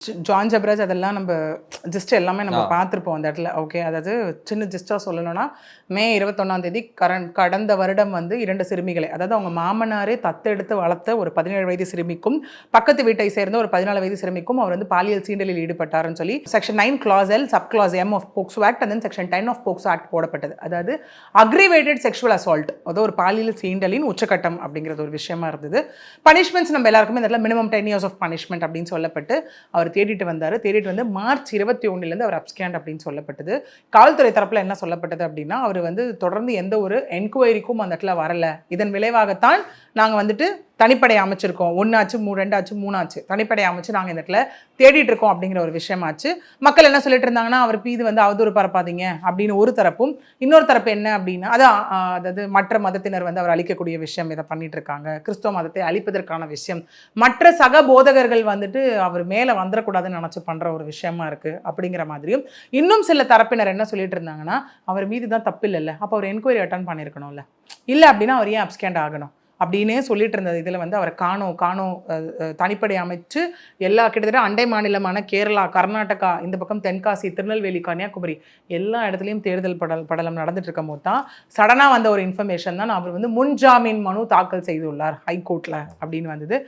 John Jebaraj அதெல்லாம் நம்ம just எல்லாமே நம்ம பார்த்துருப்போம் அந்த இடத்துல. ஓகே, அதாவது சின்ன ஜஸ்ட்டாக சொல்லணும்னா மே 21 கடந்த வருடம் வந்து 2 சிறுமிகளை, அதாவது அவங்க மாமனாரே தத்தெடுத்து வளர்த்த ஒரு 17 வயது சிறுமிக்கும் பக்கத்து வீட்டை சேர்ந்த ஒரு 14 வயது சிறுமிக்கும் அவர் வந்து பாலியல் சீண்டலில் ஈடுபட்டாருன்னு சொல்லி section 9 clause L sub clause M of POCSO act and then section 10 of POCSO act போடப்பட்டது. அதாவது அக்ரிவேட்டட் செக்ஷுவல் அசால்ட், அதாவது ஒரு பாலியல் சீண்டலின் உச்சக்கட்டம் அப்படிங்கிறது ஒரு விஷயமா இருந்தது. பனிஷ்மெண்ட்ஸ் நம்ம எல்லாருக்குமே இந்த இடத்துல மினிமம் 10 years ஆஃப் பனிஷ்மெண்ட் அப்படின்னு சொல்லப்பட்டு அவர் தேடிட்டு வந்து மார்ச் 21 அவர் அப்ஸ்கேண்ட் அப்படின்னு சொல்லப்பட்டது. காவல்துறை தரப்புல என்ன சொல்லப்பட்டது அப்படின்னா, அவர் வந்து தொடர்ந்து எந்த ஒரு என்கொயரிக்கும் அந்த இடத்துல வரல. இதன் விளைவாகத்தான் நாங்க வந்துட்டு தனிப்படை அமைச்சிருக்கோம். 1 ஆச்சு, 2 ஆச்சு, 3 ஆச்சு, தனிப்படை அமைச்சு நாங்கள் இந்த இடத்துல தேடிட்டு இருக்கோம் அப்படிங்கிற ஒரு விஷயமாச்சு. மக்கள் என்ன சொல்லிட்டு இருந்தாங்கன்னா, அவர் மீது வந்து அவதூறு பரப்பாதீங்க அப்படின்னு ஒரு தரப்பும், இன்னொரு தரப்பு என்ன அப்படின்னா, அதாவது மற்ற மதத்தினர் வந்து அவர் அழிக்கக்கூடிய விஷயம் இதை பண்ணிட்டு இருக்காங்க, கிறிஸ்தவ மதத்தை அழிப்பதற்கான விஷயம், மற்ற சக போதகர்கள் வந்துட்டு அவர் மேலே வந்துடக்கூடாதுன்னு நினச்சி பண்ணுற ஒரு விஷயமா இருக்குது அப்படிங்கிற மாதிரியும், இன்னும் சில தரப்பினர் என்ன சொல்லிட்டு இருந்தாங்கன்னா, அவர் மீது தான் தப்பு இல்லைல்ல, அப்போ அவர் என்கொயரி அட்டன் பண்ணியிருக்கணும்ல, இல்லை அப்படின்னா அவர் ஏன் அப்ஸ்கேண்ட் ஆகணும் அப்படின்னே சொல்லிட்டு இருந்தது. இதில் வந்து அவர் காணோம் தனிப்படை அமைச்சு எல்லா கிட்டத்தட்ட அண்டை மாநிலமான கேரளா, கர்நாடகா, இந்த பக்கம் தென்காசி, திருநெல்வேலி, கன்னியாகுமரி எல்லா இடத்துலையும் தேர்தல் படலம் நடந்துட்டு இருக்கும் போது தான் சடனாக வந்த ஒரு இன்ஃபர்மேஷன் தான் அவர் வந்து முன்ஜாமீன் மனு தாக்கல் செய்துள்ளார் ஹைகோர்ட்டில் அப்படின்னு வந்தது.